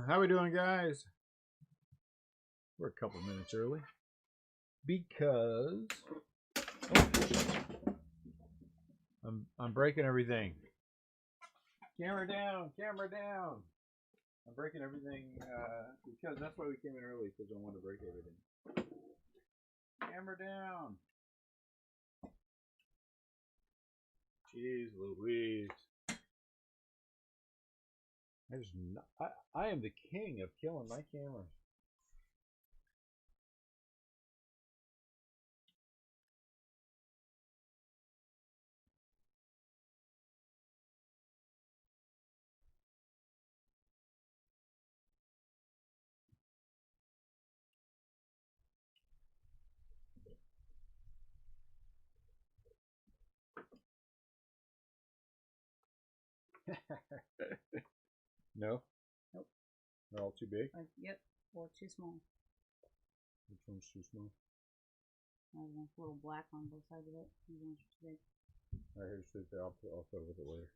How we doing, guys? We're a couple minutes early because I'm breaking everything. Camera down, camera down. I'm breaking everything because that's why we came in early, because I want to break everything. Camera down. Jeez Louise. I am the king of killing my cameras. No? Nope. They're all too big? Yep, or too small. Which one's too small? There's a little black on both sides of it. These ones are too big. Alright, here's the there. I'll photo with it later.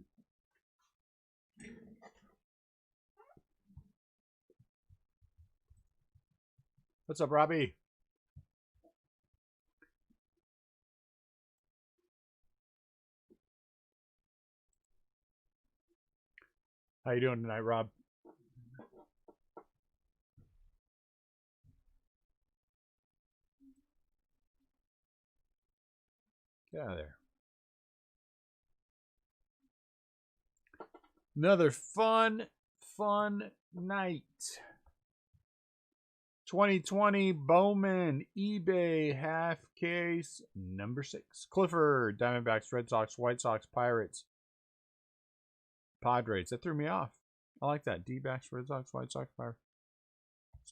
What's up, Robbie? How you doing tonight, Rob? Get out of there. Another fun night. 2020 Bowman eBay half case number 6. Clifford, Diamondbacks, Red Sox, White Sox, Pirates, Padres. That threw me off. I like that. D-backs, Red Sox, White Sox, Pirates.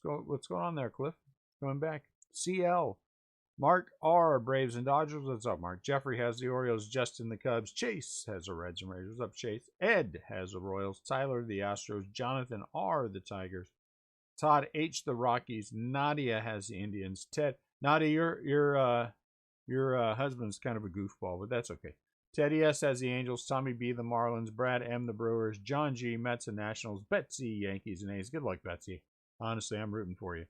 What's going on there, Cliff? Coming back. CL. Mark R. Braves and Dodgers. What's up, Mark? Jeffrey has the Orioles. Justin the Cubs. Chase has the Reds and Raiders. What's up, Chase? Ed has the Royals. Tyler the Astros. Jonathan R. the Tigers. Todd H. the Rockies. Nadia has the Indians. Ted. Nadia, your husband's kind of a goofball, but that's okay. Teddy S. has the Angels. Tommy B. the Marlins. Brad M. the Brewers. John G. Mets and Nationals. Betsy Yankees and A's. Good luck, Betsy. Honestly, I'm rooting for you.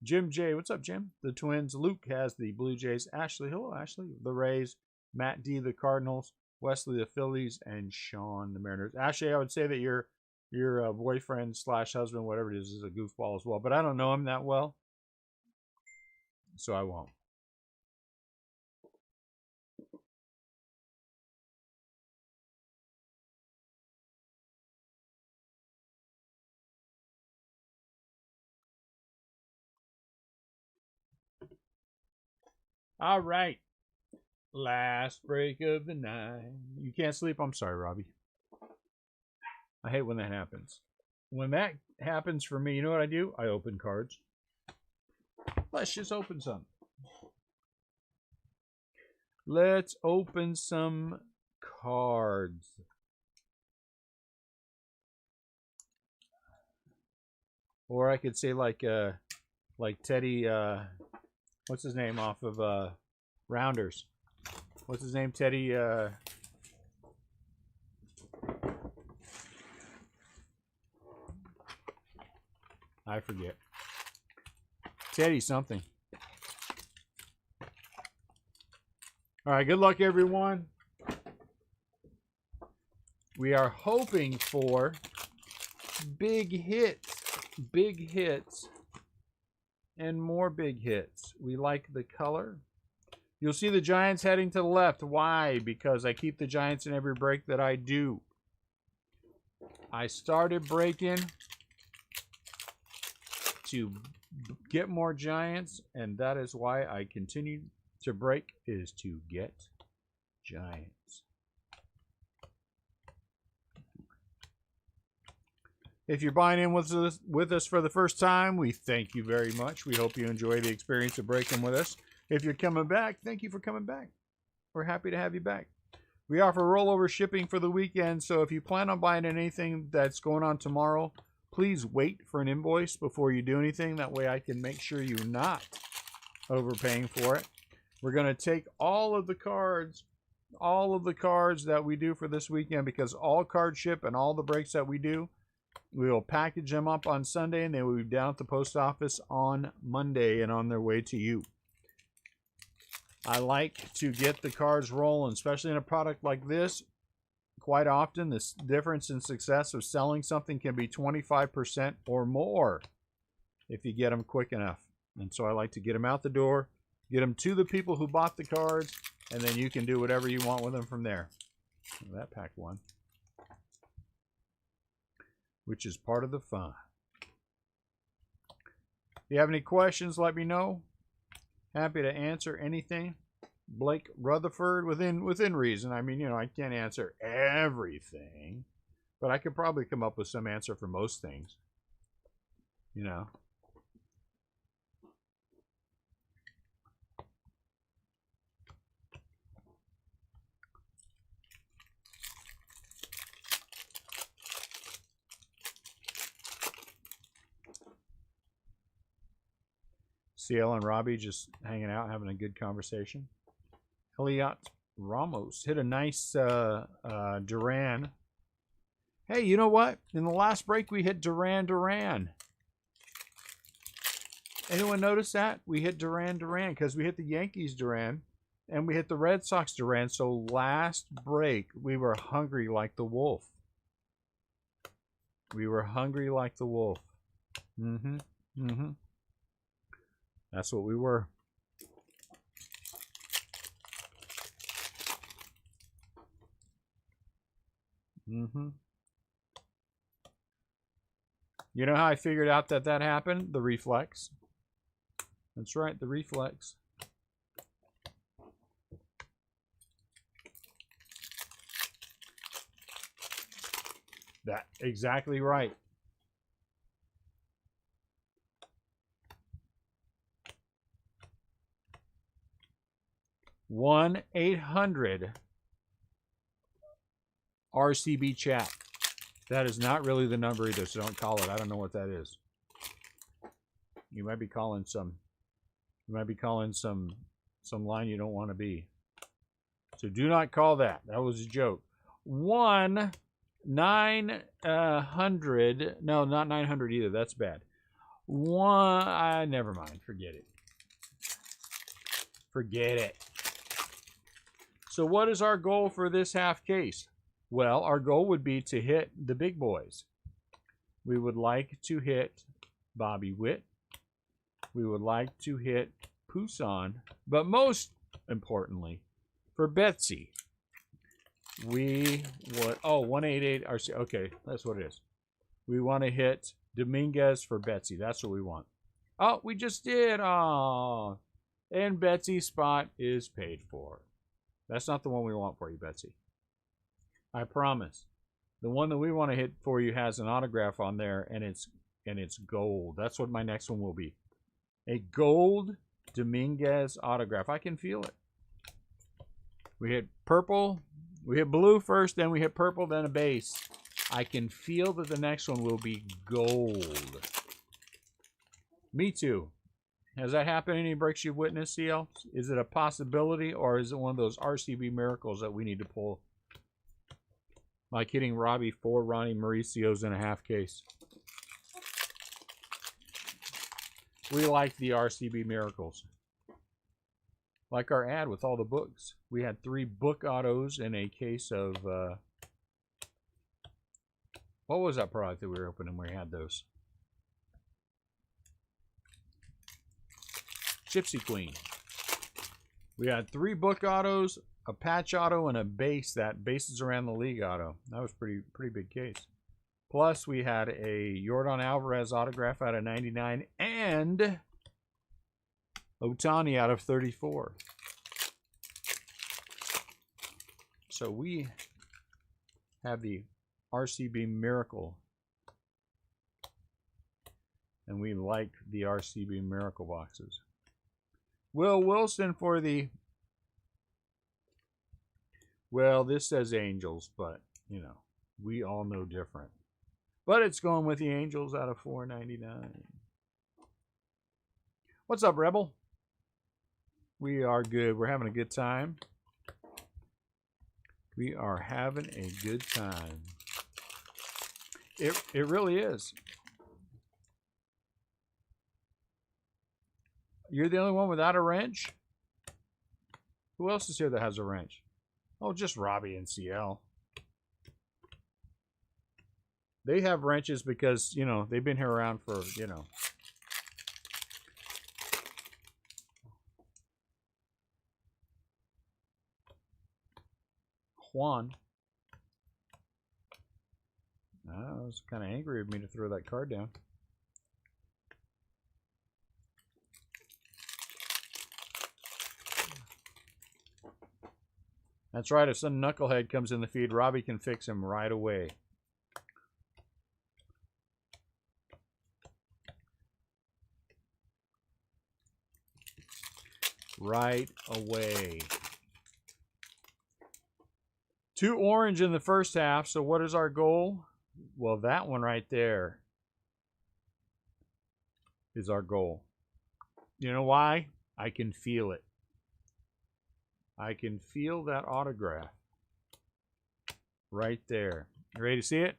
Jim J. What's up, Jim? The Twins. Luke has the Blue Jays. Ashley. Hello, Ashley. The Rays. Matt D. the Cardinals. Wesley the Phillies. And Sean the Mariners. Ashley, I would say that your boyfriend / husband, whatever it is a goofball as well. But I don't know him that well, so I won't. All right. Last break of the night. You can't sleep? I'm sorry, Robbie. I hate when that happens. When that happens for me, you know what I do? I open cards. Let's just open some. Let's open some cards. Or I could say like Teddy, what's his name off of Rounders? What's his name? Teddy, I forget. Teddy something. All right, good luck, everyone. We are hoping for big hits, and more big hits. We like the color. You'll see the Giants heading to the left. Why? Because I keep the Giants in every break that I do. I started breaking to get more Giants, and that is why I continue to break, is to get Giants. If you're buying in with us for the first time, we thank you very much. We hope you enjoy the experience of breaking with us. If you're coming back, thank you for coming back. We're happy to have you back. We offer rollover shipping for the weekend, so if you plan on buying anything that's going on tomorrow, please wait for an invoice before you do anything. That way I can make sure you're not overpaying for it. We're going to take all of the cards that we do for this weekend, because all cards ship and all the breaks that we do, We will package them up on Sunday, and they will be down at the post office on Monday and on their way to you. I like to get the cards rolling, especially in a product like this. Quite often, the difference in success of selling something can be 25% or more if you get them quick enough. And so I like to get them out the door, get them to the people who bought the cards, and then you can do whatever you want with them from there. Well, that pack one, which is part of the fun. If you have any questions, let me know. Happy to answer anything. Blake Rutherford, within reason. I mean, you know, I can't answer everything, but I could probably come up with some answer for most things. You know. CL and Robbie just hanging out, having a good conversation. Elliot Ramos hit a nice Duran. Hey, you know what? In the last break, we hit Duran. Anyone notice that? We hit Duran because we hit the Yankees Duran and we hit the Red Sox Duran. So last break, we were hungry like the wolf. We were hungry like the wolf. That's what we were. You know how I figured out that happened? The reflex. That's right, the reflex. That exactly right. One 800 RCB chat. That is not really the number either, so don't call it. I don't know what that is. You might be calling some. You might be calling some line you don't want to be. So do not call that. That was a joke. 1-900. No, not 900 either. That's bad. Never mind. Forget it. Forget it. So what is our goal for this half case? Well, our goal would be to hit the big boys. We would like to hit Bobby Witt. We would like to hit Poussin. But most importantly, for Betsy, we would... Oh, 188 RC. Okay, that's what it is. We want to hit Dominguez for Betsy. That's what we want. Oh, we just did. Oh, and Betsy's spot is paid for. That's not the one we want for you, Betsy. I promise. The one that we want to hit for you has an autograph on there, and it's gold. That's what my next one will be. A gold Dominguez autograph. I can feel it. We hit purple. We hit blue first, then we hit purple, then a base. I can feel that the next one will be gold. Me too. Has that happened in any breaks you've witnessed, CL? Is it a possibility, or is it one of those RCB miracles that we need to pull? Like hitting Robbie 4 Ronnie Mauricio's in a half case. We like the RCB miracles. Like our ad with all the books. We had 3 book autos in a case of... what was that product that we were opening when we had those? Gypsy Queen. We had 3 book autos, a patch auto, and a base. That bases around the league auto. That was pretty big case. Plus, we had a Yordan Alvarez autograph out of 99 and Ohtani out of 34. So we have the RCB Miracle. And we like the RCB Miracle boxes. Will Wilson for the... Well, this says Angels, but, you know, we all know different. But it's going with the Angels out of $4.99. What's up, Rebel? We are good. We're having a good time. We are having a good time. It really is. You're the only one without a wrench? Who else is here that has a wrench? Oh, just Robbie and CL. They have wrenches because, you know, they've been here around for, you know. Juan. I was kind of angry of me to throw that card down. That's right. If some knucklehead comes in the feed, Robbie can fix him right away. Right away. 2 orange in the first half. So what is our goal? Well, that one right there is our goal. You know why? I can feel it. I can feel that autograph right there. You ready to see it?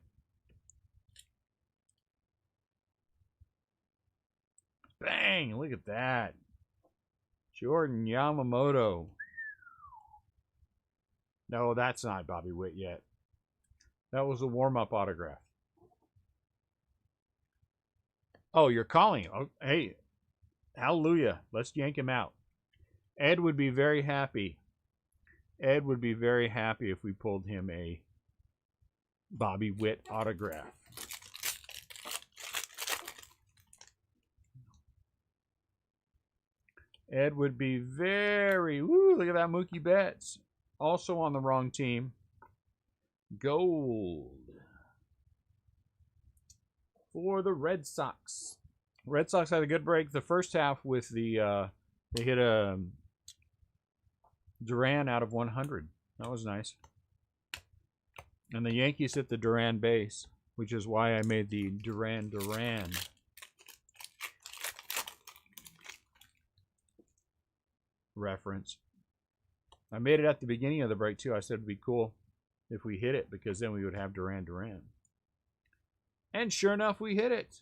Bang! Look at that. Jordan Yamamoto. No, that's not Bobby Witt yet. That was a warm-up autograph. Oh, you're calling. Oh, hey, hallelujah. Let's yank him out. Ed would be very happy. Ed would be very happy if we pulled him a Bobby Witt autograph. Ed would be very... Woo, look at that Mookie Betts. Also on the wrong team. Gold. For the Red Sox. Red Sox had a good break the first half with the... they hit a Duran out of 100. That was nice. And the Yankees hit the Duran base, which is why I made the Duran reference. I made it at the beginning of the break too. I said it'd be cool if we hit it because then we would have Duran. And sure enough, we hit it.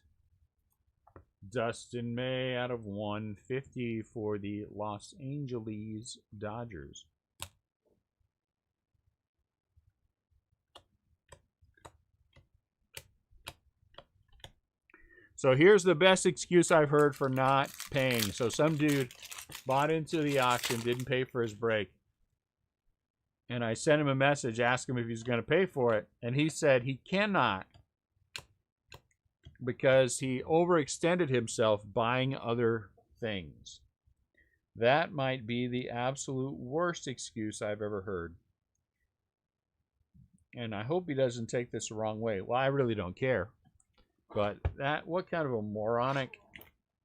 Dustin May out of 150 for the Los Angeles Dodgers. So here's the best excuse I've heard for not paying. So some dude bought into the auction, didn't pay for his break. And I sent him a message, asked him if he's going to pay for it. And he said he cannot because he overextended himself buying other things. That might be the absolute worst excuse I've ever heard. And I hope he doesn't take this the wrong way. Well, I really don't care. But what kind of a moronic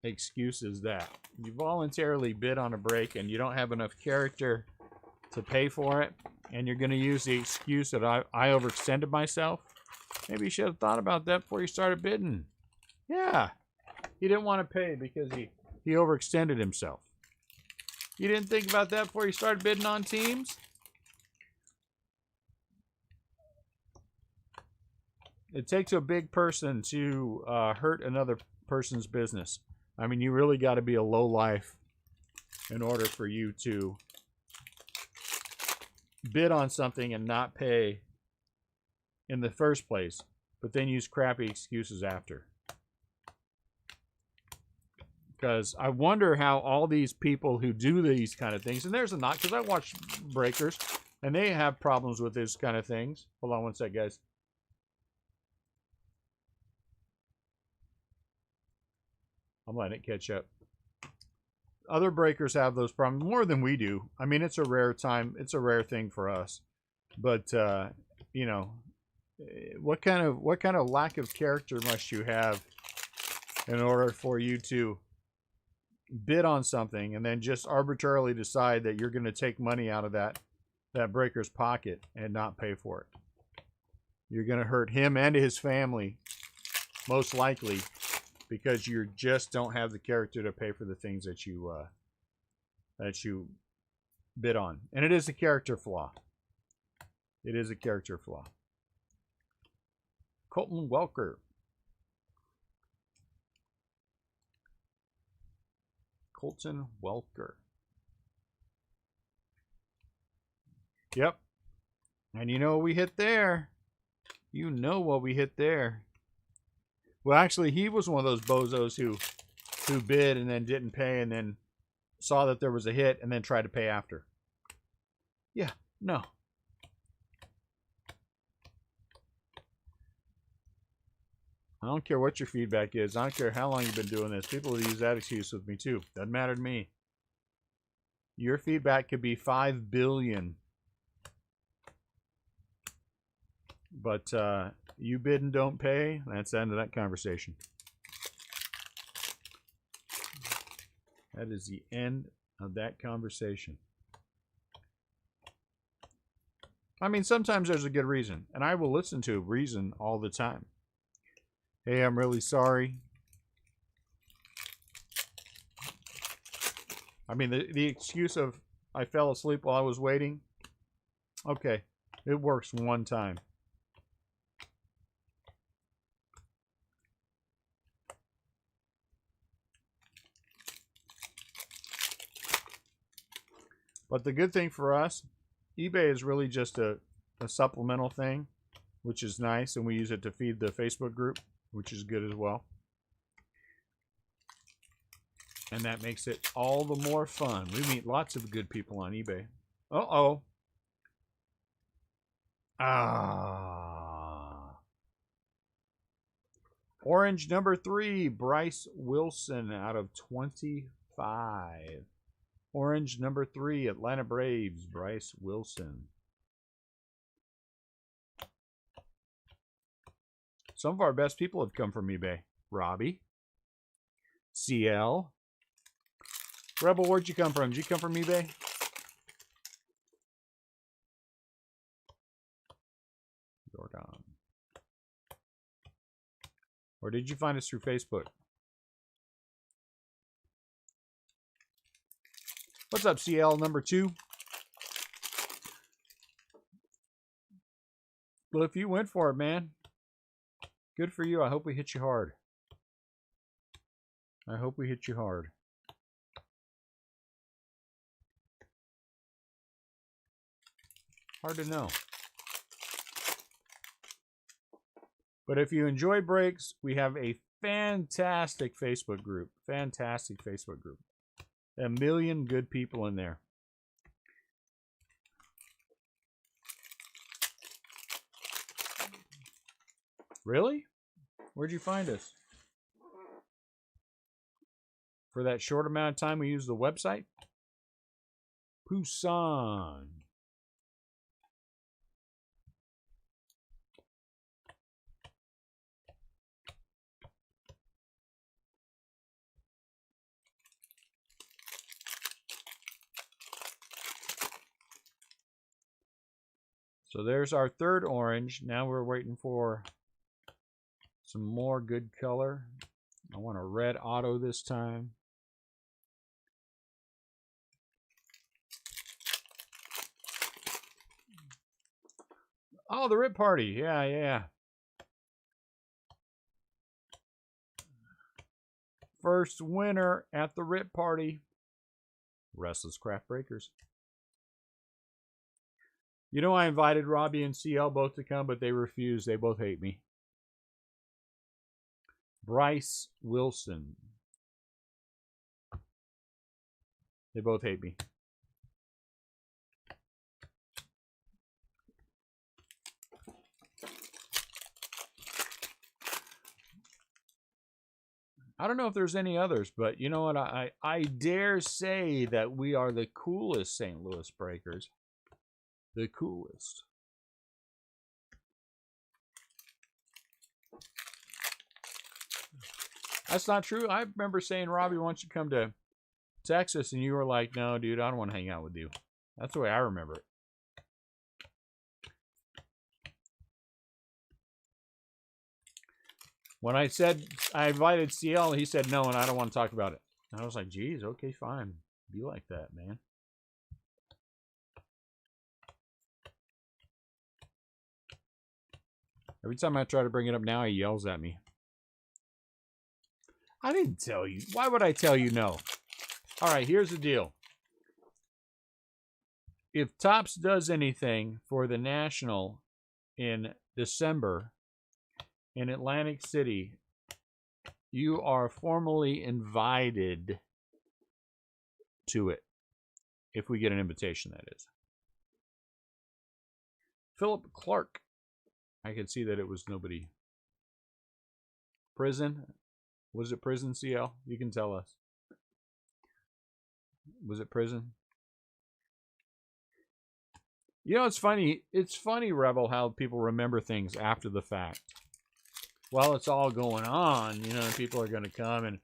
excuse is that? You voluntarily bid on a break and you don't have enough character to pay for it, and you're going to use the excuse that I overextended myself? Maybe you should have thought about that before you started bidding. Yeah. He didn't want to pay because he overextended himself. You didn't think about that before you started bidding on teams? It takes a big person to hurt another person's business. I mean, you really got to be a lowlife in order for you to bid on something and not pay in the first place, but then use crappy excuses after. Because I wonder how all these people who do these kind of things, and there's a not, because I watch Breakers, and they have problems with this kind of things. Hold on one sec, guys. I'm letting it catch up. Other breakers have those problems more than we do. I mean, it's a rare time. It's a rare thing for us. But, you know, what kind of lack of character must you have in order for you to bid on something and then just arbitrarily decide that you're going to take money out of that breaker's pocket and not pay for it? You're going to hurt him and his family, most likely, because you just don't have the character to pay for the things that you bid on. And it is a character flaw. It is a character flaw. Colton Welker. Colton Welker. Yep. And you know what we hit there? You know what we hit there. Well, actually, he was one of those bozos who bid and then didn't pay and then saw that there was a hit and then tried to pay after. Yeah, no. I don't care what your feedback is. I don't care how long you've been doing this. People use that excuse with me too. Doesn't matter to me. Your feedback could be 5 billion. But you bid and don't pay, that's the end of that conversation. That is the end of that conversation. I mean, sometimes there's a good reason, and I will listen to a reason all the time. Hey, I'm really sorry. I mean, the excuse of I fell asleep while I was waiting, okay, it works one time. But the good thing for us, eBay is really just a supplemental thing, which is nice, and we use it to feed the Facebook group, which is good as well. And that makes it all the more fun. We meet lots of good people on eBay. Uh-oh. Orange number 3, Bryce Wilson out of 25. Orange number 3, Atlanta Braves, Bryce Wilson. Some of our best people have come from eBay. Robbie. CL. Rebel, where'd you come from? Did you come from eBay? Jordan. Or did you find us through Facebook? What's up, CL number 2? Well, if you went for it, man, good for you. I hope we hit you hard. I hope we hit you hard. Hard to know. But if you enjoy breaks, we have a fantastic Facebook group. Fantastic Facebook group. 1 million good people in there. Really? Where'd you find us? For that short amount of time we used the website? Poussin. So there's our third orange. Now we're waiting for some more good color. I want a red auto this time. Oh, the Rip Party. Yeah, yeah. First winner at the Rip Party. Restlesscraft Breakers. You know, I invited Robbie and CL both to come, but they refused. They both hate me. Bryce Wilson. They both hate me. I don't know if there's any others, but you know what? I dare say that we are the coolest St. Louis Breakers. The coolest. That's not true. I remember saying, Robbie, why don't you come to Texas? And you were like, no, dude, I don't want to hang out with you. That's the way I remember it. When I said I invited CL, he said no, and I don't want to talk about it. And I was like, geez, okay, fine. Be like that, man. Every time I try to bring it up now, he yells at me. I didn't tell you. Why would I tell you no? All right, here's the deal. If Topps does anything for the National in December in Atlantic City, you are formally invited to it. If we get an invitation, that is. Philip Clark. I could see that it was nobody. Prison? Was it prison, CL? You can tell us. Was it prison? You know, it's funny. It's funny, Rebel, how people remember things after the fact. While it's all going on, you know, people are going to come and,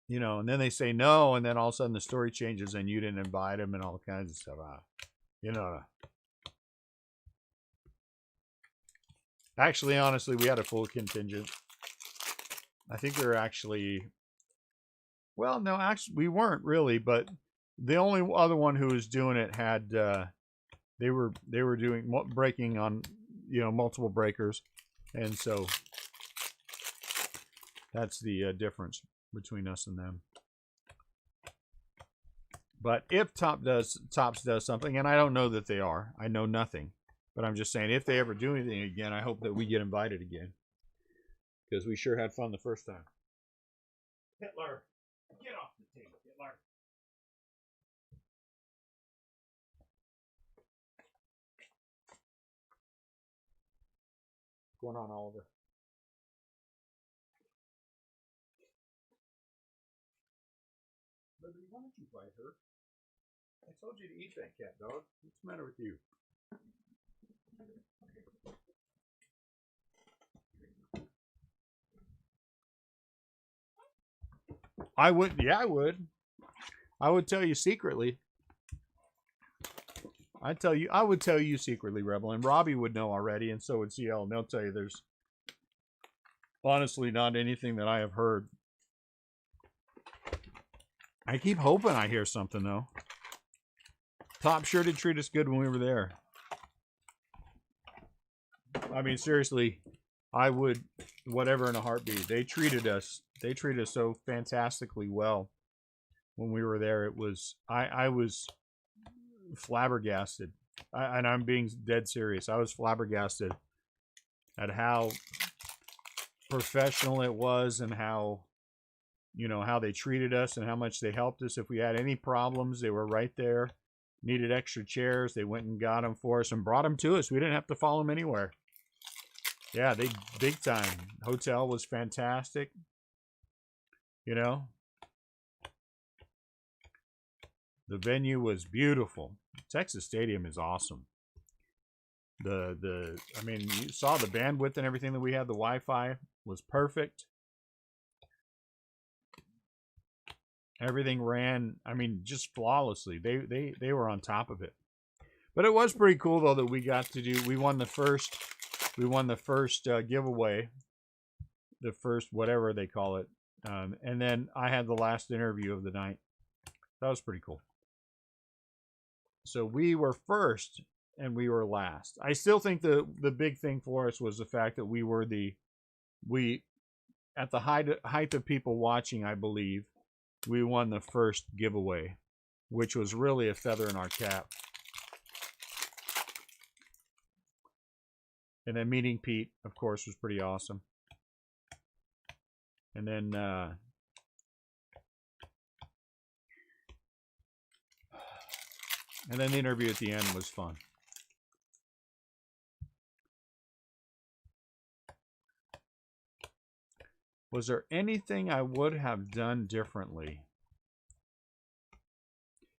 you know, and then they say no, and then all of a sudden the story changes and you didn't invite them and all kinds of stuff. You know. Actually, honestly, we had a full contingent. I think we were actually, well, no, actually, we weren't really, but the only other one who was doing it had, they were doing breaking on, you know, multiple breakers, and so that's the difference between us and them. But if Topps does something, and I don't know that they are, I know nothing, but I'm just saying if they ever do anything again, I hope that we get invited again. Because we sure had fun the first time. Hitler, get off the table, Hitler. What's going on, Oliver? Liberty, why don't you fight her? I told you to eat that cat, dog. What's the matter with you? I would, yeah, I would. I would tell you secretly. I would tell you secretly, Rebel, and Robbie would know already, and so would CL, and they'll tell you there's honestly not anything that I have heard. I keep hoping I hear something, though. Top sure did treat us good when we were there. I mean, seriously, I would, whatever in a heartbeat. They treated us so fantastically well when we were there. It was, I was flabbergasted. And I'm being dead serious. I was flabbergasted at how professional it was and how, you know, how they treated us and how much they helped us. If we had any problems, they were right there. Needed extra chairs, they went and got them for us and brought them to us. We didn't have to follow them anywhere. Yeah, they big time. Hotel was fantastic. You know, the venue was beautiful. Texas Stadium is awesome. I mean, you saw the bandwidth and everything that we had. The Wi-Fi was perfect. Everything ran, I mean, just flawlessly. They were on top of it. But it was pretty cool though that we got to do. We won the first giveaway, the first whatever they call it, and then I had the last interview of the night. That was pretty cool. So we were first and we were last. I still think the big thing for us was the fact that we were at the height of people watching. I believe we won the first giveaway, which was really a feather in our cap. And then meeting Pete, of course, was pretty awesome. And then the interview at the end was fun. Was there anything I would have done differently?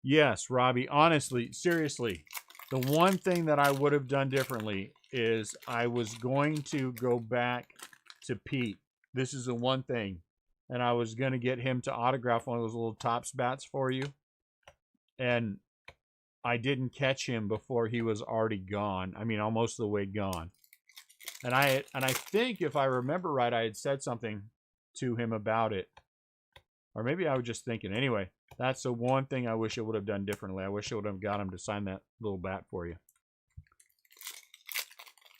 Yes, Robbie. Honestly, seriously, the one thing that I would have done differently is I was going to go back to Pete. This is the one thing. And I was going to get him to autograph one of those little Topps bats for you. And I didn't catch him before he was already gone. I mean, almost the way gone. And I think if I remember right, I had said something to him about it. Or maybe I was just thinking. Anyway, that's the one thing I wish I would have done differently. I wish I would have got him to sign that little bat for you.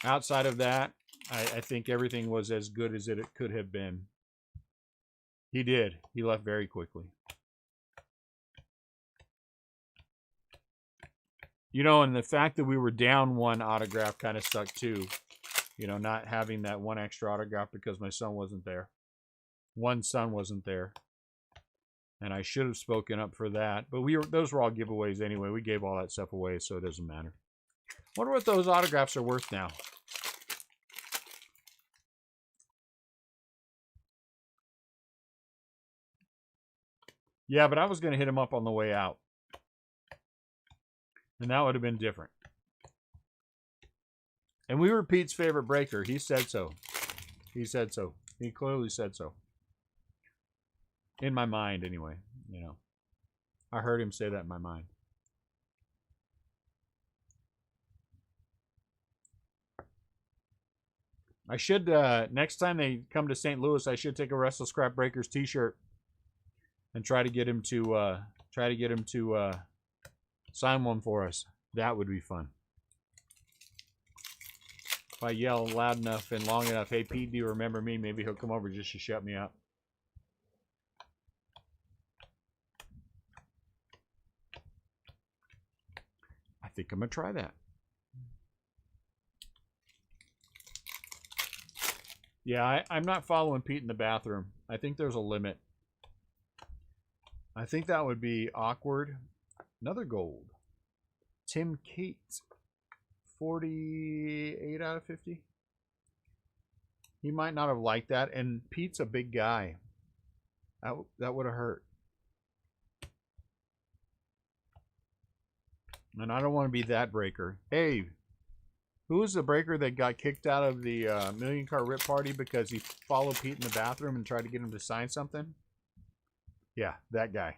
Outside of that, I think everything was as good as it could have been. He did. He left very quickly. You know, and the fact that we were down one autograph kind of sucked too. You know, not having that one extra autograph because my son wasn't there. One son wasn't there. And I should have spoken up for that. But those were all giveaways anyway. We gave all that stuff away, so it doesn't matter. Wonder what those autographs are worth now. Yeah, but I was going to hit him up on the way out. And that would have been different. And we were Pete's favorite breaker. He said so. He said so. He clearly said so. In my mind, anyway. You know, I heard him say that in my mind. I should, next time they come to St. Louis, I should take a Restlesscraft Breakers t-shirt and try to get him to sign one for us. That would be fun. If I yell loud enough and long enough, hey Pete, do you remember me? Maybe he'll come over just to shut me up. I think I'm gonna try that. Yeah, I'm not following Pete in the bathroom. I think there's a limit. I think that would be awkward. Another gold. Tim Kate. 48 out of 50. He might not have liked that. And Pete's a big guy. That would have hurt. And I don't want to be that breaker. Hey, who was the breaker that got kicked out of the Million Car Rip Party because he followed Pete in the bathroom and tried to get him to sign something? Yeah, that guy.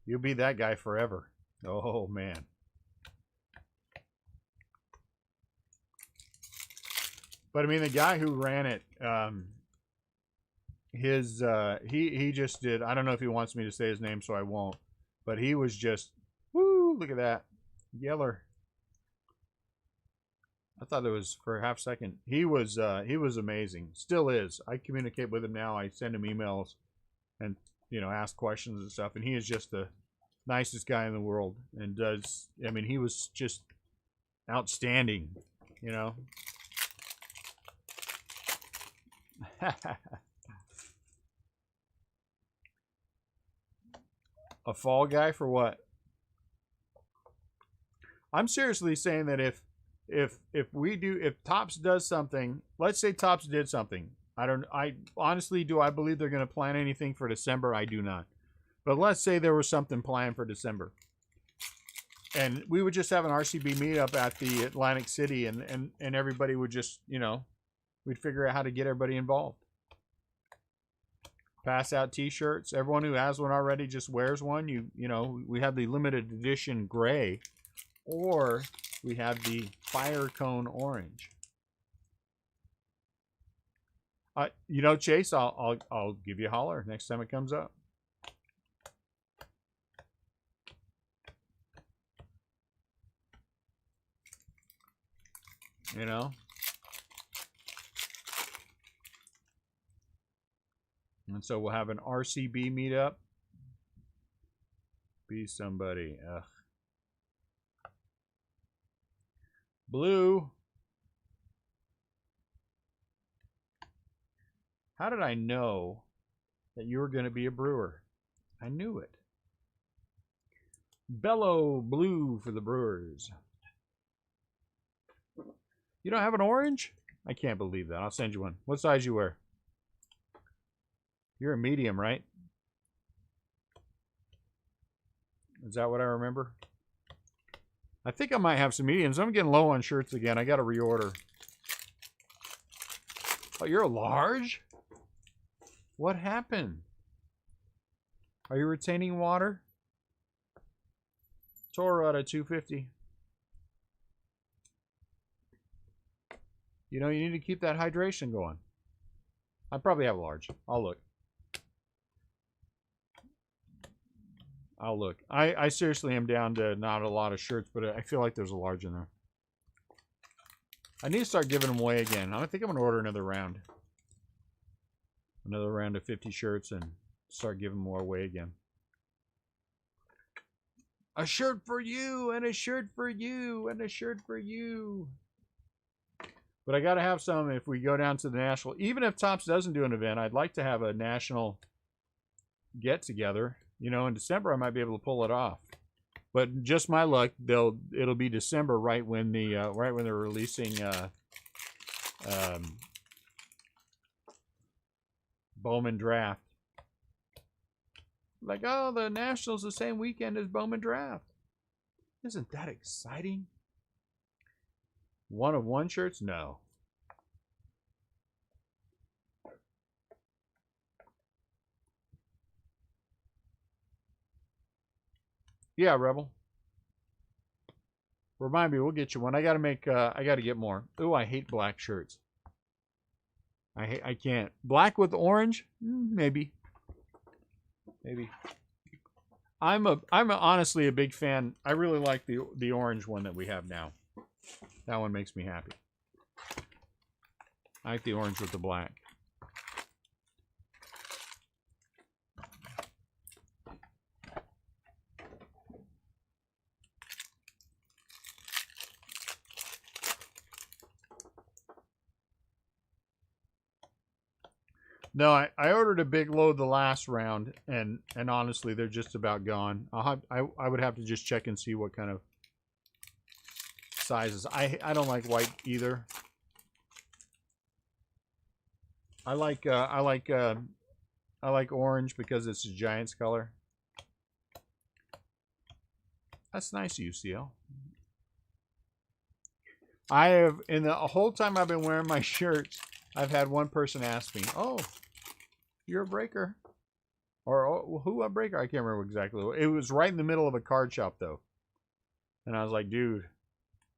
You'll be that guy forever. Oh, man. But I mean, the guy who ran it, he just did. I don't know if he wants me to say his name, so I won't. But he was just, woo! Look at that, Yeller. I thought it was for a half second. He was amazing. Still is. I communicate with him now. I send him emails, and ask questions and stuff. And he is just the nicest guy in the world. And does. I mean, he was just outstanding. A fall guy for what? I'm seriously saying that if Topps does something, let's say Topps did something. I honestly, do I believe they're going to plan anything for December? I do not. But let's say there was something planned for December. And we would just have an RCB meetup at the Atlantic City, and everybody would just, we'd figure out how to get everybody involved. Pass out t-shirts. Everyone who has one already just wears one. We have the limited edition gray, or we have the fire cone orange. Chase, I'll give you a holler next time it comes up. And so we'll have an RCB meetup. Be somebody. Ugh. Blue. How did I know that you were going to be a brewer? I knew it. Bellow Blue for the Brewers. You don't have an orange? I can't believe that. I'll send you one. What size you wear? You're a medium, right? Is that what I remember? I think I might have some mediums. I'm getting low on shirts again. I got to reorder. Oh, you're a large? What happened? Are you retaining water? Toro out of 250. You need to keep that hydration going. I probably have a large. I'll look. I seriously am down to not a lot of shirts, but I feel like there's a large in there. I need to start giving them away again. I think I'm going to order another round. Another round of 50 shirts and start giving more away again. A shirt for you, and a shirt for you, and a shirt for you. But I got to have some if we go down to the national. Even if Topps doesn't do an event, I'd like to have a national get-together. You know, in December I might be able to pull it off. But just my luck, it'll be December right when they're releasing Bowman Draft. Like, oh, the Nationals the same weekend as Bowman Draft. Isn't that exciting? 1 of 1 shirts? No. Yeah, Rebel. Remind me, we'll get you one. I gotta get more. Ooh, I hate black shirts. I can't. Black with orange? Maybe. I'm honestly a big fan. I really like the orange one that we have now. That one makes me happy. I like the orange with the black. No, I ordered a big load the last round, and honestly, they're just about gone. I would have to just check and see what kind of sizes. I don't like white either. I like orange because it's a Giants color. That's nice, UCL. I have, in the whole time I've been wearing my shirts, I've had one person ask me, "Oh, you're a breaker," or oh, "Who a breaker?" I can't remember exactly. It was right in the middle of a card shop though, and I was like, "Dude,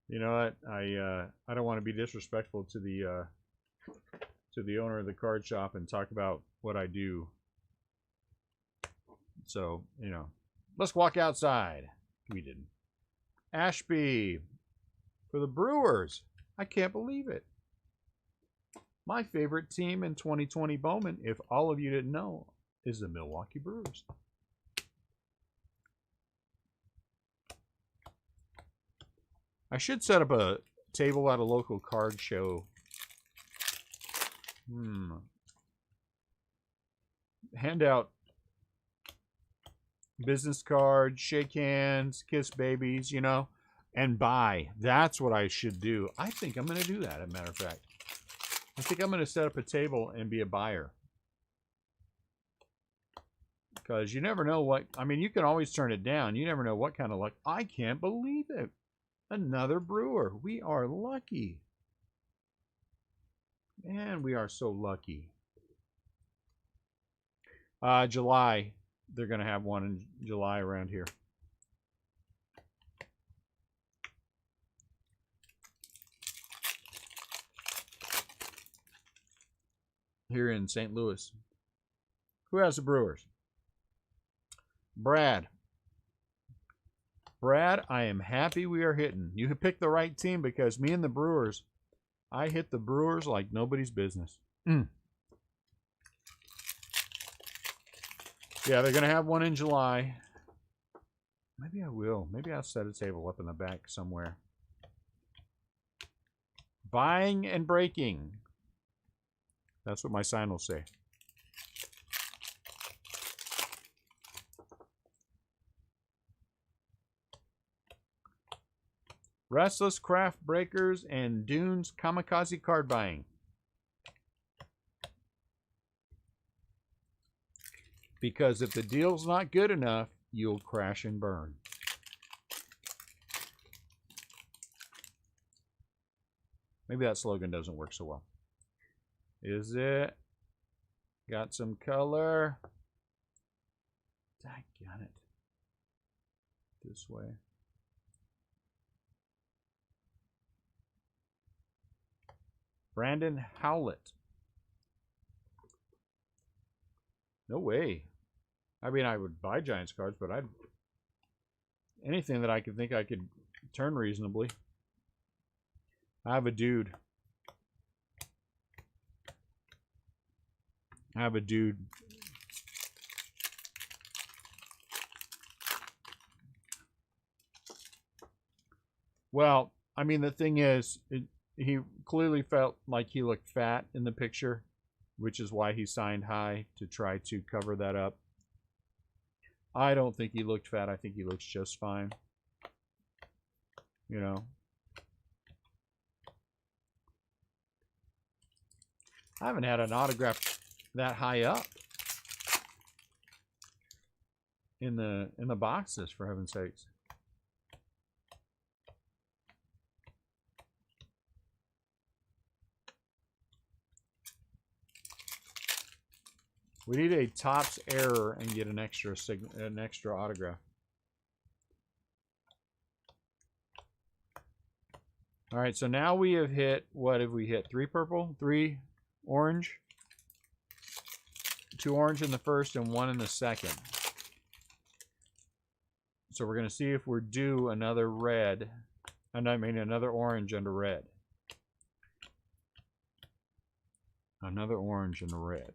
you know what? I don't want to be disrespectful to the owner of the card shop and talk about what I do. So, you know, let's walk outside." We didn't. Ashby for the Brewers. I can't believe it. My favorite team in 2020 Bowman, if all of you didn't know, is the Milwaukee Brewers. I should set up a table at a local card show. Hand out business cards, shake hands, kiss babies, you know, and buy. That's what I should do. I think I'm going to do that, as a matter of fact. I think I'm going to set up a table and be a buyer. Because you never know what... I mean, you can always turn it down. You never know what kind of luck... I can't believe it. Another Brewer. We are lucky. Man, we are so lucky. July. They're going to have one in July around here. Here in St. Louis. Who has the Brewers? Brad. Brad, I am happy we are hitting. You picked the right team because me and the Brewers, I hit the Brewers like nobody's business. Yeah, they're going to have one in July. Maybe I will. Maybe I'll set a table up in the back somewhere. Buying and breaking. That's what my sign will say. Restlesscraft Breakers and Dunes Kamikaze card buying. Because if the deal's not good enough, you'll crash and burn. Maybe that slogan doesn't work so well. Is it? Got some color. Daggone it. This way. Brandon Howlett. No way. I mean, I would buy Giants cards, but I'd... anything that I could think I could turn reasonably. I have a dude. Well, I mean, the thing is, he clearly felt like he looked fat in the picture, which is why he signed high to try to cover that up. I don't think he looked fat. I think he looks just fine. You know. I haven't had an autograph that high up in the boxes, for heaven's sakes. We need a Topps error and get an extra autograph. All right, so now we have hit, what have we hit? 3 purple, 3 orange, 2 orange in the first and 1 in the second. So we're going to see if we're due another red, and I mean another orange and a red. Another orange and a red.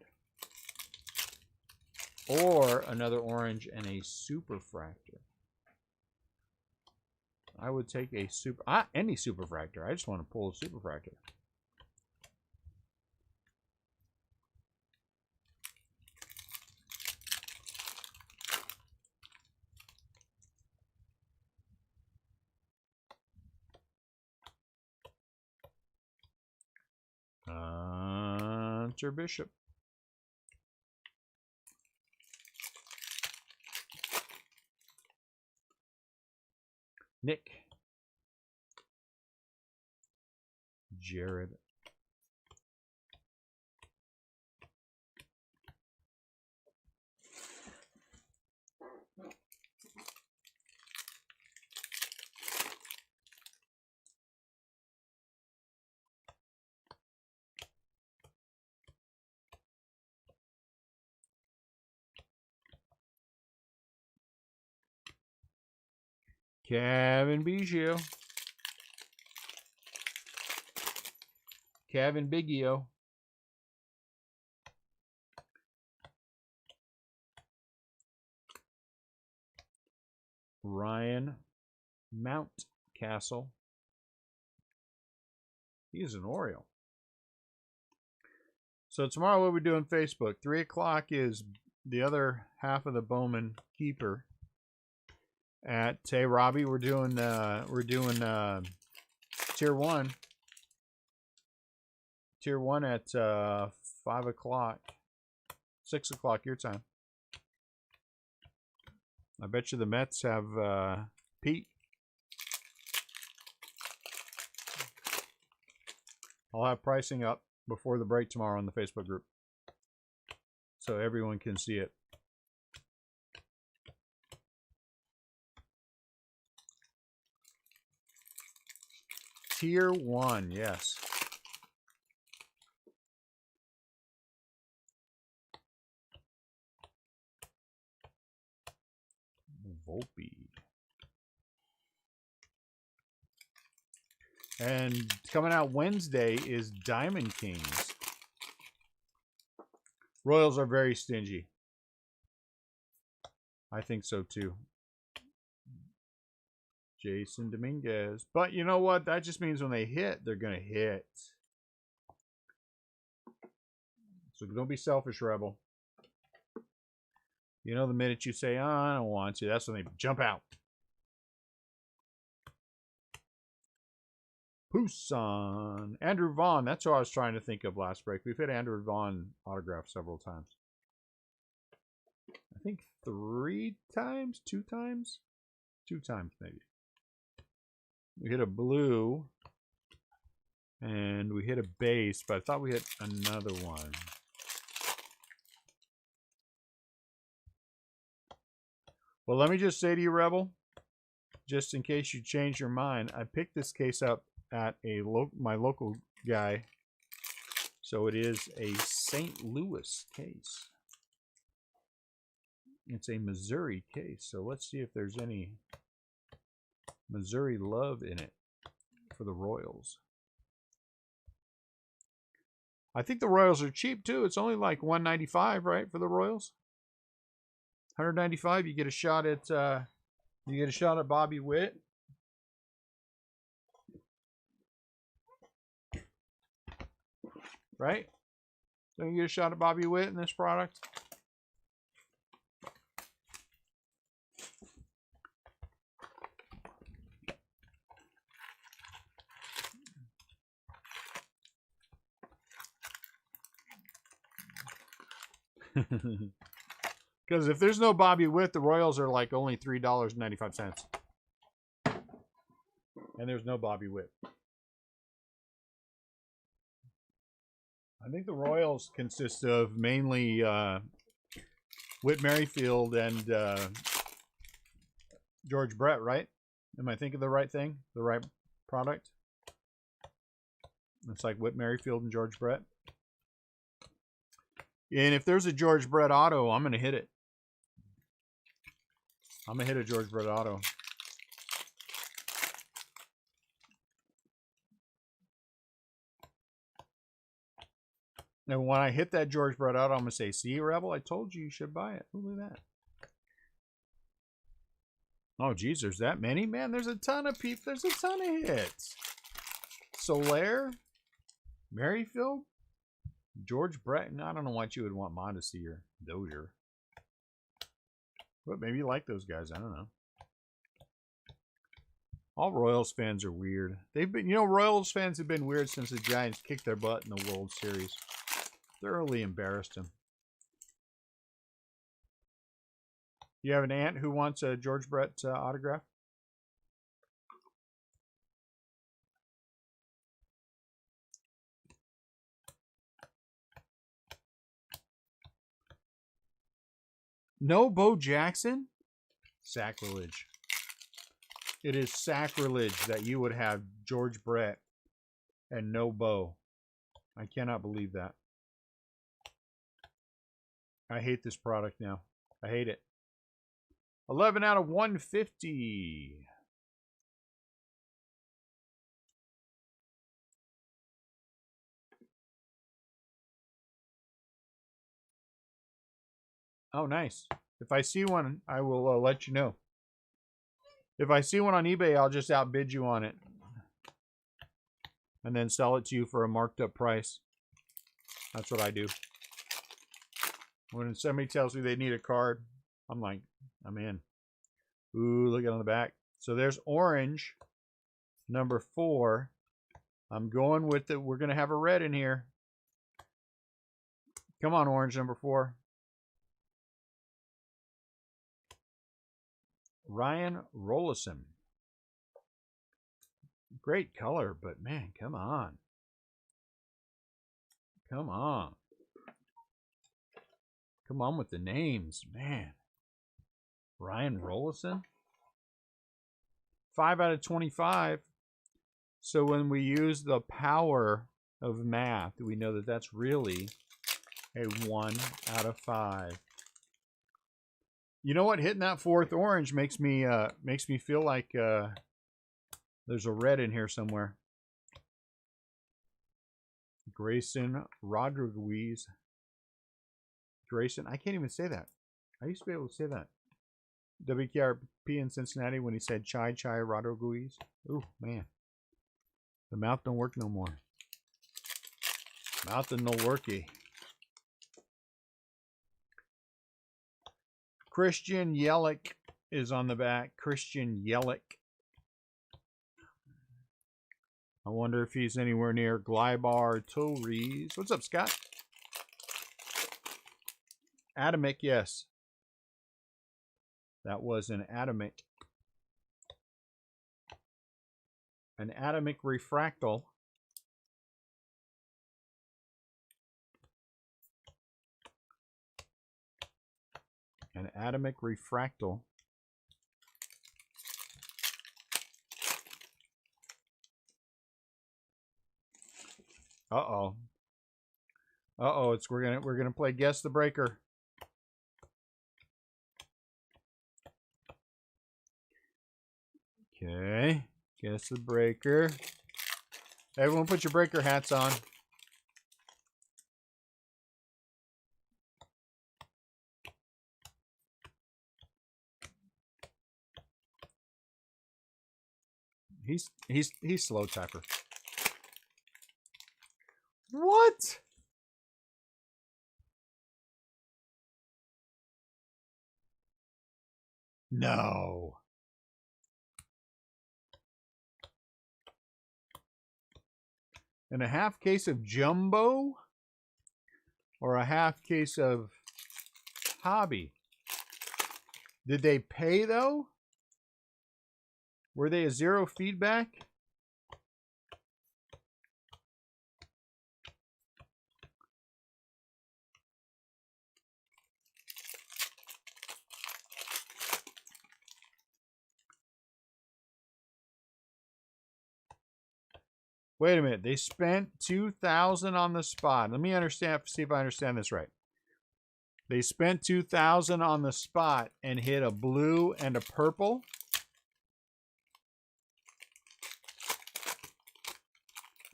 Or another orange and a superfractor. I would take a any superfractor. I just want to pull a superfractor. Hunter Bishop. Nick. Jared. Kevin Biggio. Kevin Biggio. Ryan Mountcastle. He's an Oriole. So tomorrow what we do on Facebook, 3 o'clock is the other half of the Bowman keeper. At hey Robbie, we're doing tier 1. Tier 1 at 5 o'clock, 6 o'clock your time. I bet you the Mets have Pete. I'll have pricing up before the break tomorrow on the Facebook group, so everyone can see it. Tier 1, yes. Volpe. And coming out Wednesday is Diamond Kings. Royals are very stingy. I think so too. Jason Dominguez. But you know what? That just means when they hit, they're going to hit. So don't be selfish, Rebel. You know, the minute you say, oh, I don't want to, that's when they jump out. Poussin. Andrew Vaughn. That's who I was trying to think of last break. We've hit Andrew Vaughn autograph several times. I think 3 times? 2 times? 2 times, maybe. We hit a blue. And we hit a base, but I thought we hit another one. Well, let me just say to you, Rebel, just in case you change your mind, I picked this case up at my local guy. So it is a St. Louis case. It's a Missouri case. So let's see if there's any Missouri love in it for the Royals. I think the Royals are cheap too. It's only like $195, right, for the Royals? $195. You get a shot at Bobby Witt. Right? Don't you get a shot at Bobby Witt in this product? Because if there's no Bobby Witt, the Royals are like only $3.95. And there's no Bobby Witt. I think the Royals consist of mainly Whit Merrifield and George Brett, right? Am I thinking the right thing? The right product? It's like Whit Merrifield and George Brett. And if there's a George Brett auto, I'm going to hit it. I'm going to hit a George Brett auto. And when I hit that George Brett auto, I'm going to say, see, Rebel, I told you should buy it. Look at that. Oh, geez, there's that many? Man, there's a ton of people. There's a ton of hits. Soler, Merrifield, George Brett. I don't know what you would want Mondesi or Dozier. But maybe you like those guys. I don't know. All Royals fans are weird. They've been, Royals fans have been weird since the Giants kicked their butt in the World Series. Thoroughly embarrassed them. You have an aunt who wants a George Brett autograph? No Bo Jackson? Sacrilege. It is sacrilege that you would have George Brett and no Bo. I cannot believe that. I hate this product now. I hate it. 11 out of 150. Oh, nice. If I see one, I will let you know. If I see one on eBay, I'll just outbid you on it. And then sell it to you for a marked up price. That's what I do. When somebody tells me they need a card, I'm like, I'm in. Ooh, look at on the back. So there's orange, number 4. I'm going with it. We're going to have a red in here. Come on, orange, number 4. Ryan Rollison. Great color, but man, come on. Come on. Come on with the names, man. Ryan Rollison. 5 out of 25. So when we use the power of math, we know that that's really a 1 out of 5. You know what? Hitting that 4th orange makes me feel like there's a red in here somewhere. Grayson Rodriguez. Grayson, I can't even say that. I used to be able to say that. WKRP in Cincinnati when he said Chai Rodriguez. Ooh, man. The mouth don't work no more. Mouth and no worky. Christian Yelich is on the back. Christian Yelich. I wonder if he's anywhere near Glybar Torres. What's up, Scott? Atomic, yes. That was an atomic. An atomic refractal. An atomic refractal. Uh-oh. Uh-oh, we're gonna play Guess the Breaker. Okay. Guess the Breaker. Everyone put your breaker hats on. He's slow typer. What? No. And a half case of jumbo or a half case of hobby? Did they pay though? Were they a zero feedback? Wait a minute. They spent $2,000 on the spot. Let me see if I understand this right. They spent $2,000 on the spot and hit a blue and a purple.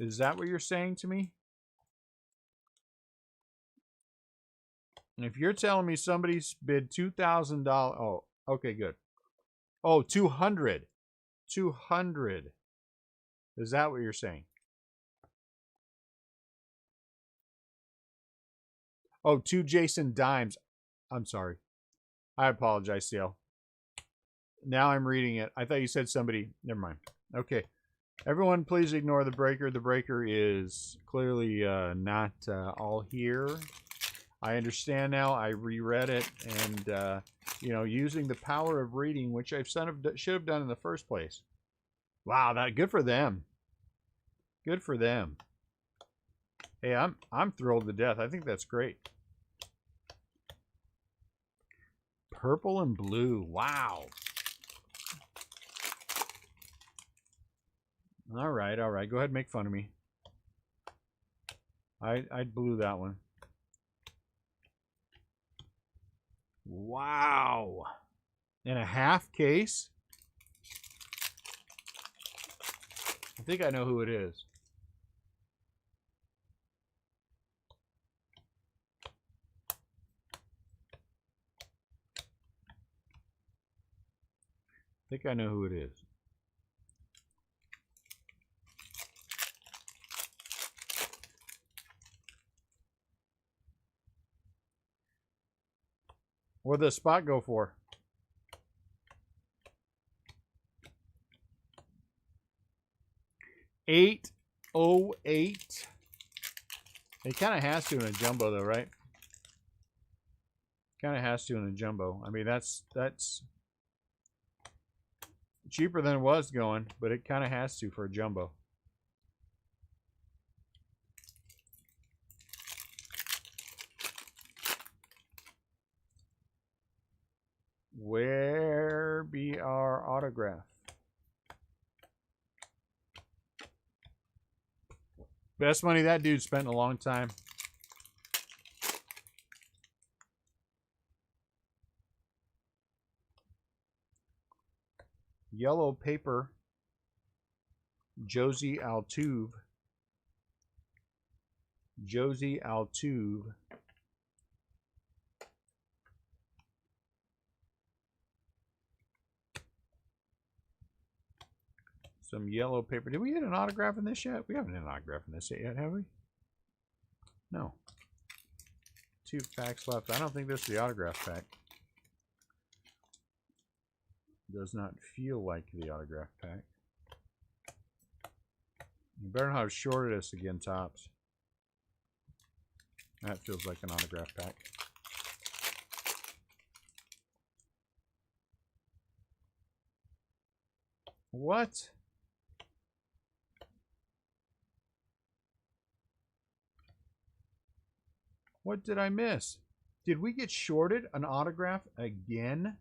Is that what you're saying to me? If you're telling me somebody's bid $2,000, oh, okay, good. Oh, 200. 200. Is that what you're saying? Oh, 2 Jason Dimes. I'm sorry. I apologize, CL. Now I'm reading it. I thought you said somebody. Never mind. Okay. Everyone, please ignore the breaker. The breaker is clearly not all here. I understand now. I reread it, and you know, using the power of reading, which I should have done in the first place. Wow, that good for them. Good for them. Hey, I'm thrilled to death. I think that's great. Purple and blue. Wow. All right, all right. Go ahead and make fun of me. I blew that one. Wow. In a half case? I think I know who it is. I think I know who it is. What did the spot go for? $8.08. It kind of has to in a jumbo, though, right? Kind of has to in a jumbo. I mean, that's cheaper than it was going, but it kind of has to for a jumbo. Where be our autograph? Best money that dude spent in a long time. Yellow paper. Josie Altuve. Josie Altuve. Some yellow paper. Did we get an autograph in this yet? We haven't had an autograph in this yet, have we? No. 2 packs left. I don't think this is the autograph pack. Does not feel like the autograph pack. You better not have shorted us again, Tops. That feels like an autograph pack. What? What did I miss? Did we get shorted an autograph again?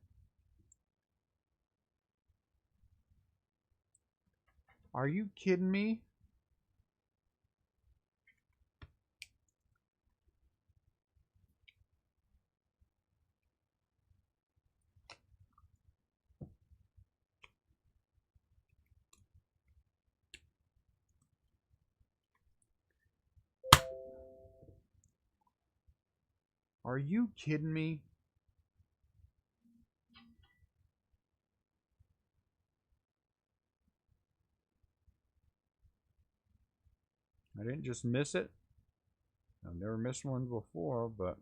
Are you kidding me? Are you kidding me? I didn't just miss it. I've never missed one before, but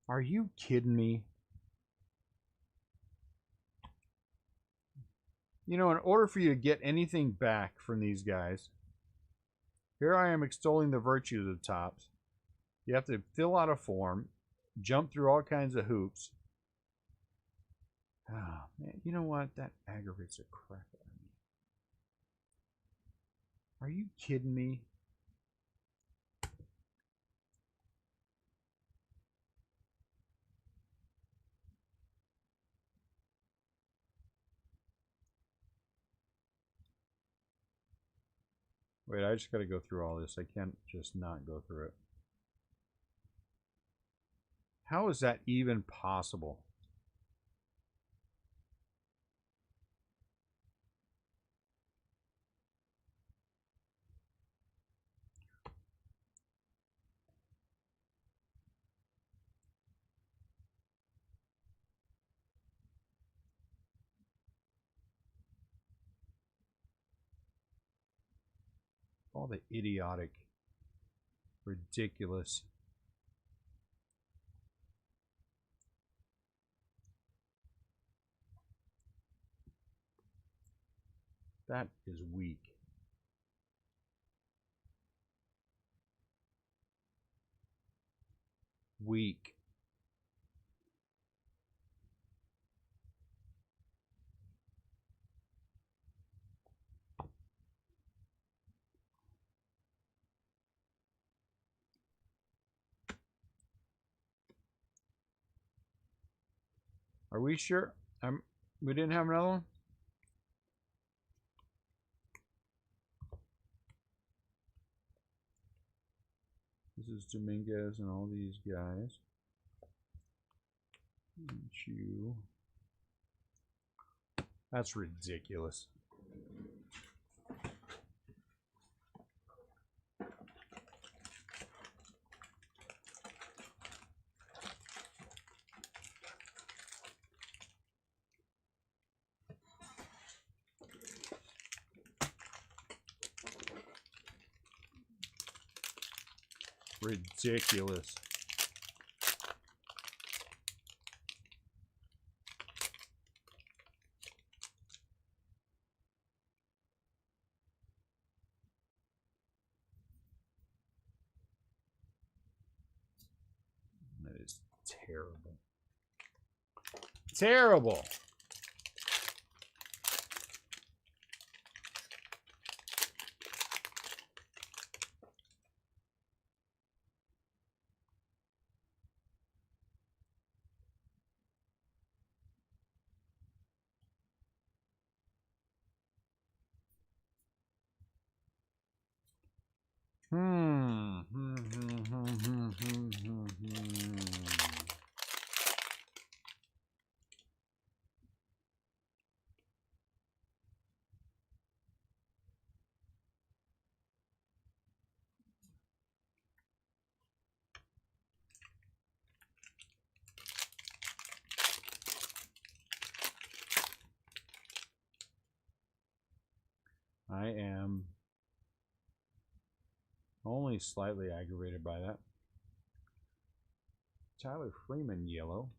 are you kidding me? You know, in order for you to get anything back from these guys, here I am extolling the virtues of Topps. You have to fill out a form, jump through all kinds of hoops. Oh, man, you know what? That aggravates the crap out of me. Are you kidding me? Wait, I just got to go through all this. I can't just not go through it. How is that even possible? All the idiotic, ridiculous. That is weak. Weak. Are we sure? We didn't have another one? This is Dominguez and all these guys. And you. That's ridiculous. Ridiculous. That is terrible. Terrible. I am only slightly aggravated by that. Tyler Freeman yellow.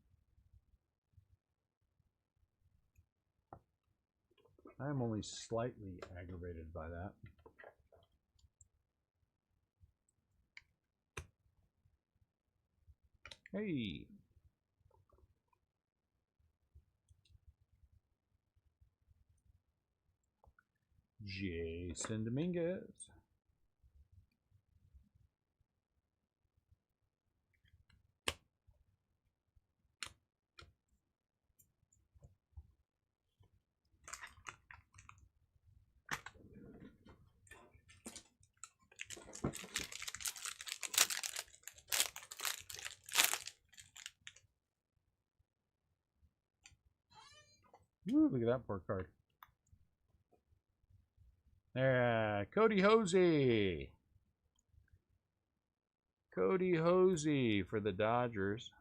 I am only slightly aggravated by that. Hey. Jason Dominguez. Ooh, look at that poor card. There, Cody Hosey. Cody Hosey for the Dodgers.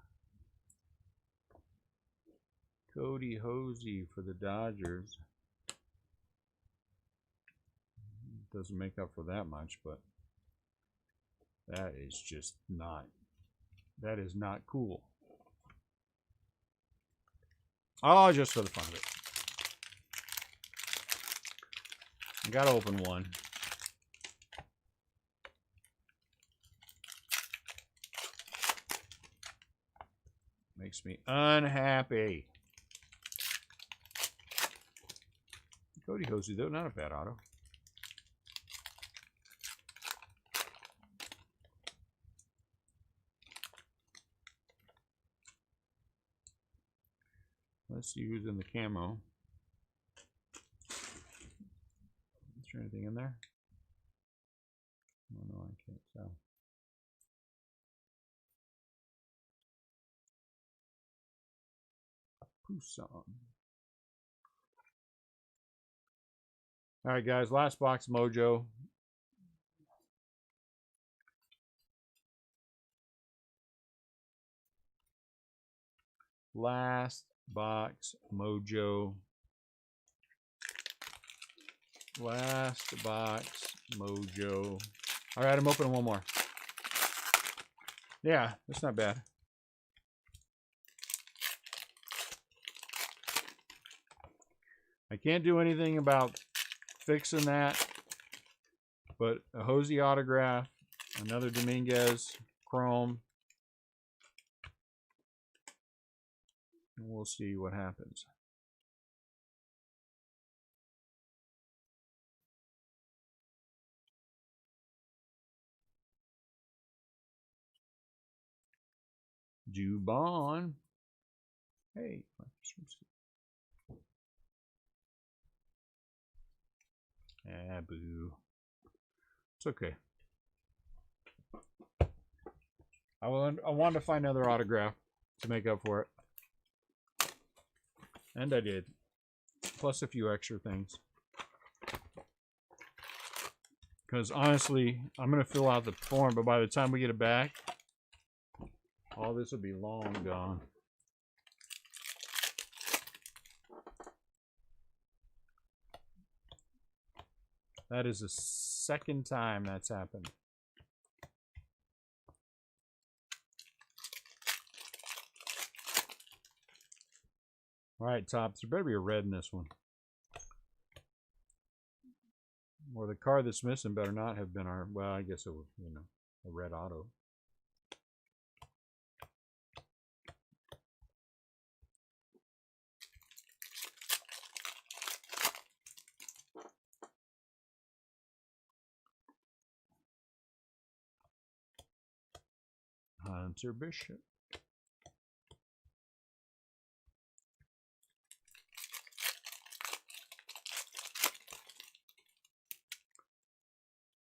Cody Hosey for the Dodgers. doesn't make up for that much, but that is just not, that is not cool. Oh, just for the fun of it. I gotta open one. Makes me unhappy. Cody Hosey, though, not a bad auto. Let's see who's in the camo. Is there anything in there? Oh, no, I can't tell. Poussin. All right, guys, last box mojo. Last box mojo. Last box mojo. All right, I'm opening one more. Yeah, that's not bad. I can't do anything about fixing that, but a Hosey autograph, another Dominguez chrome, and we'll see what happens. Dubon. Hey, ah, boo. It's okay. I wanted to find another autograph to make up for it. And I did. Plus a few extra things. Because honestly, I'm going to fill out the form, but by the time we get it back, all this will be long gone. That is the second time that's happened. All right, Tops, there better be a red in this one. Or the card that's missing better not have been our, well, I guess it was, you know, a red auto. Hunter Bishop.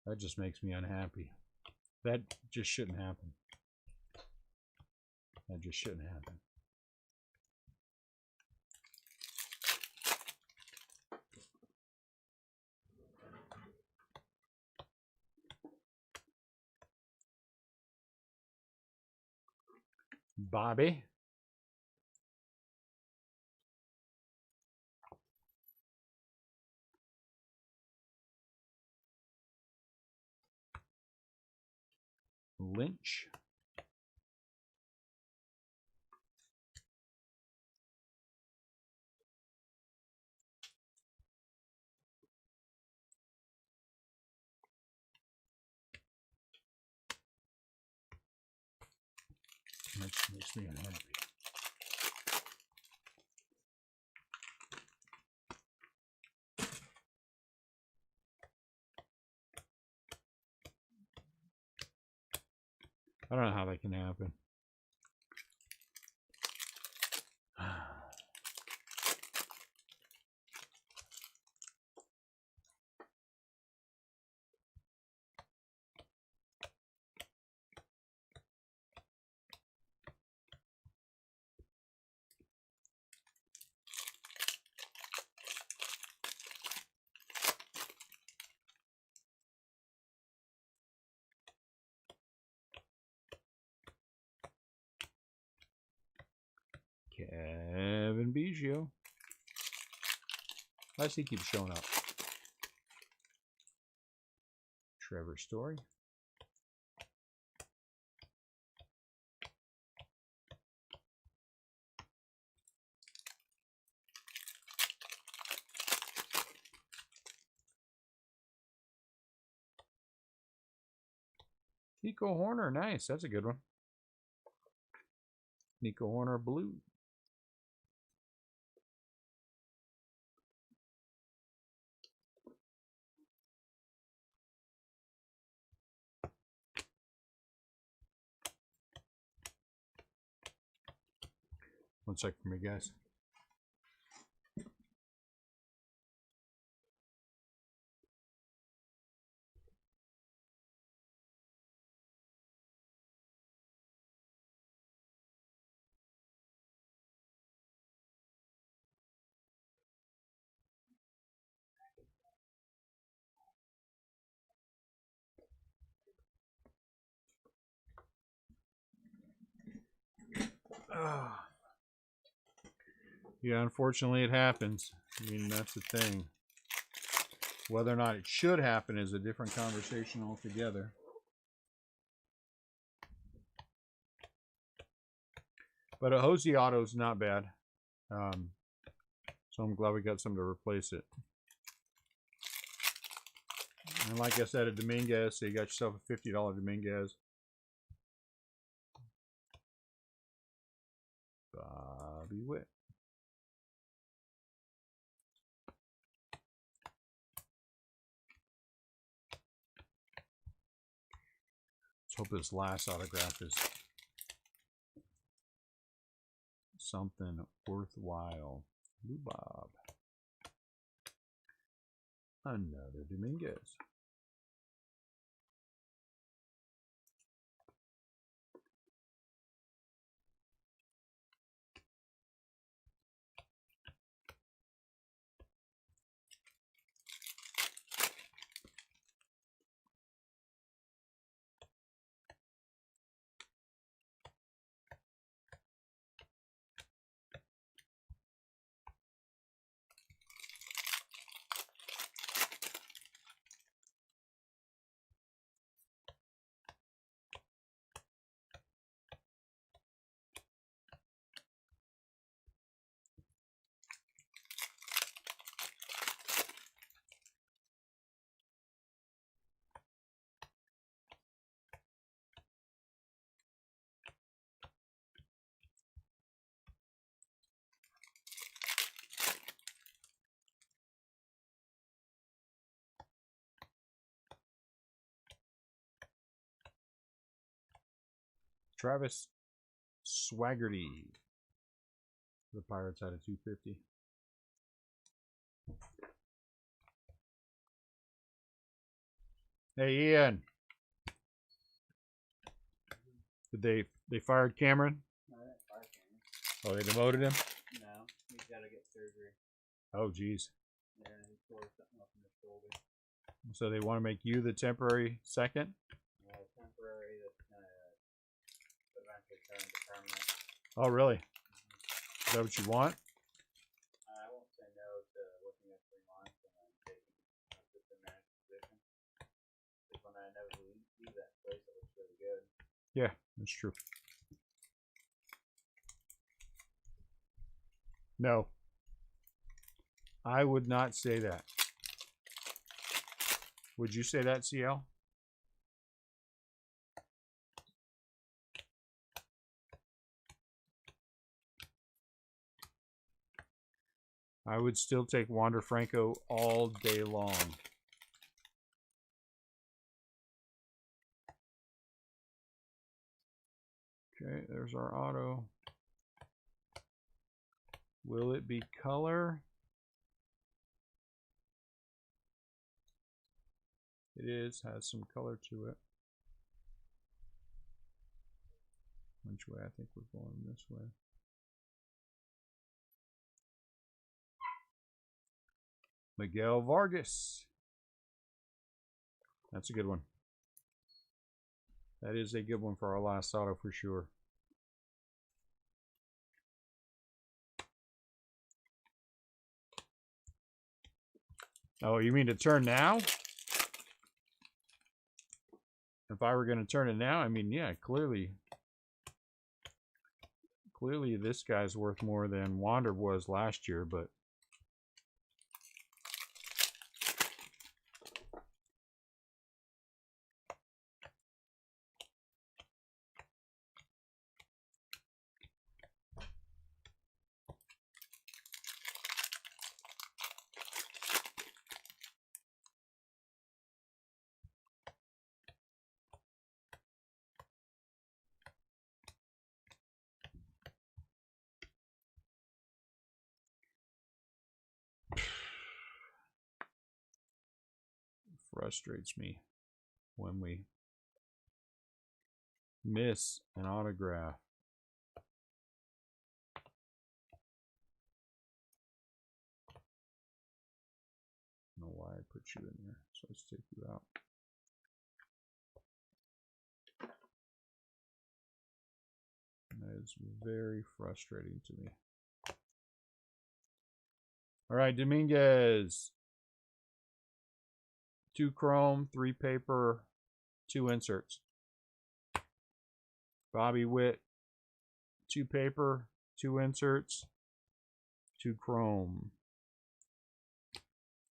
That just makes me unhappy. That just shouldn't happen. That just shouldn't happen. Bobby. Lynch. That makes me unhappy. I don't know how that can happen. Kevin Biggio. Why does he keep showing up? Trevor Story. Nico Horner, nice. That's a good one. Nico Horner blue. One sec for me, guys. Yeah, unfortunately it happens. I mean, that's the thing. Whether or not it should happen is a different conversation altogether. But a Hosey Auto is not bad. So I'm glad we got some to replace it. And like I said, a Dominguez, so you got yourself a $50 Dominguez. Bobby Witt. Let's hope this last autograph is something worthwhile. Blue Bob. Another Dominguez. Travis Swaggerty. The Pirates had a 250. Hey Ian. Did they fired Cameron? No, they fired Cameron. Oh, they demoted him? No, he's got to get surgery. Oh geez. Yeah, he tore something up in his shoulder. So they want to make you the temporary second? Yeah, temporary that's gonna eventually turn to permanent. Oh really? Is that what you want? I won't say no to working at 3 months and then taking a assistant manager position. Because when I never leave that place, it looks really good. Yeah, that's true. No. I would not say that. Would you say that, CL? I would still take Wander Franco all day long. Okay, there's our auto. Will it be color? It is, has some color to it. Which way? I think we're going this way. Miguel Vargas. That's a good one. That is a good one for our last auto for sure. Oh, you mean to turn now? if I were going to turn it now, I mean, yeah, clearly this guy's worth more than Wander was last year, but frustrates me when we miss an autograph. I don't know why I put you in there, so let's take you out. That is very frustrating to me. All right, Dominguez. 2 chrome, 3 paper, 2 inserts. Bobby Witt, 2 paper, 2 inserts, 2 chrome.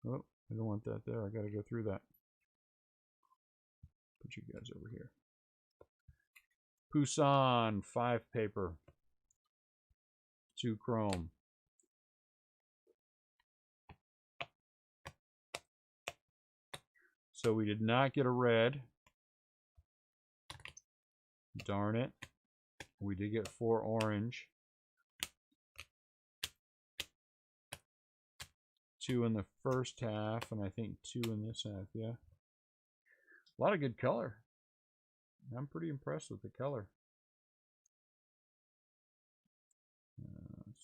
Oh, I don't want that there. I got to go through that. Put you guys over here. Poussin, 5 paper, 2 chrome. So we did not get a red. Darn it. We did get 4 orange. 2 in the first half, and I think 2 in this half, yeah. A lot of good color. I'm pretty impressed with the color.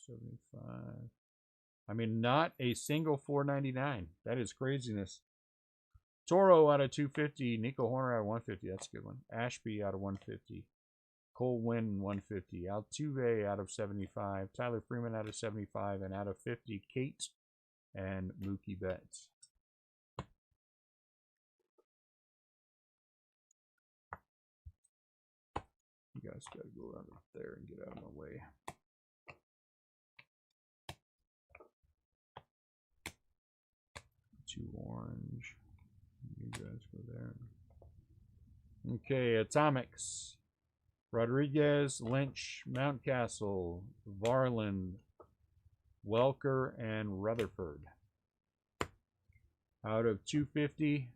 75. I mean, not a single 499. That is craziness. Toro out of 250. Nico Horner out of 150. That's a good one. Ashby out of 150. Cole Wynn 150. Altuve out of 75. Tyler Freeman out of 75. And out of 50, Kate and Mookie Betts. You guys got to go around up there and get out of my way. Two orange. You guys go there. Okay, Atomics. Rodriguez, Lynch, Mountcastle, Varland, Welker, and Rutherford. Out of 250,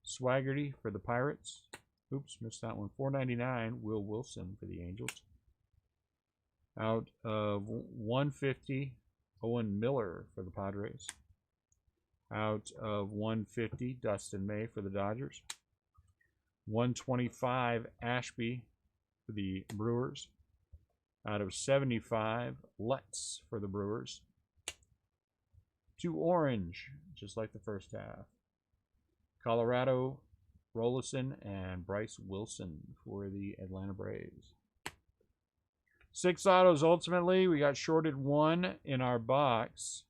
Swaggerty for the Pirates. Oops, missed that one. 499, Will Wilson for the Angels. Out of 150, Owen Miller for the Padres. Out of 150, Dustin May for the Dodgers. 125, Ashby for the Brewers. Out of 75, Lutz for the Brewers. 2 orange, just like the first half. Colorado, Rollison, and Bryce Wilson for the Atlanta Braves. 6 autos ultimately. We got shorted 1 in our box.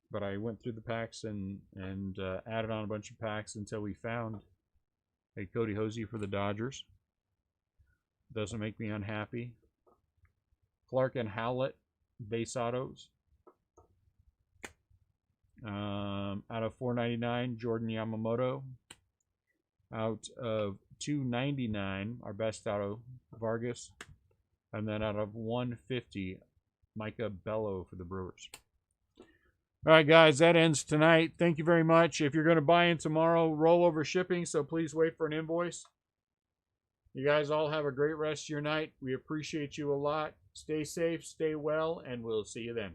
But I went through the packs and added on a bunch of packs until we found a Cody Hosey for the Dodgers. Doesn't make me unhappy. Clark and Howlett, base autos. Out of 499, Jordan Yamamoto. Out of 299, our best auto, Vargas. And then out of 150, Micah Bello for the Brewers. All right, guys, that ends tonight. Thank you very much. If you're going to buy in tomorrow, rollover shipping, so please wait for an invoice. You guys all have a great rest of your night. We appreciate you a lot. Stay safe, stay well, and we'll see you then.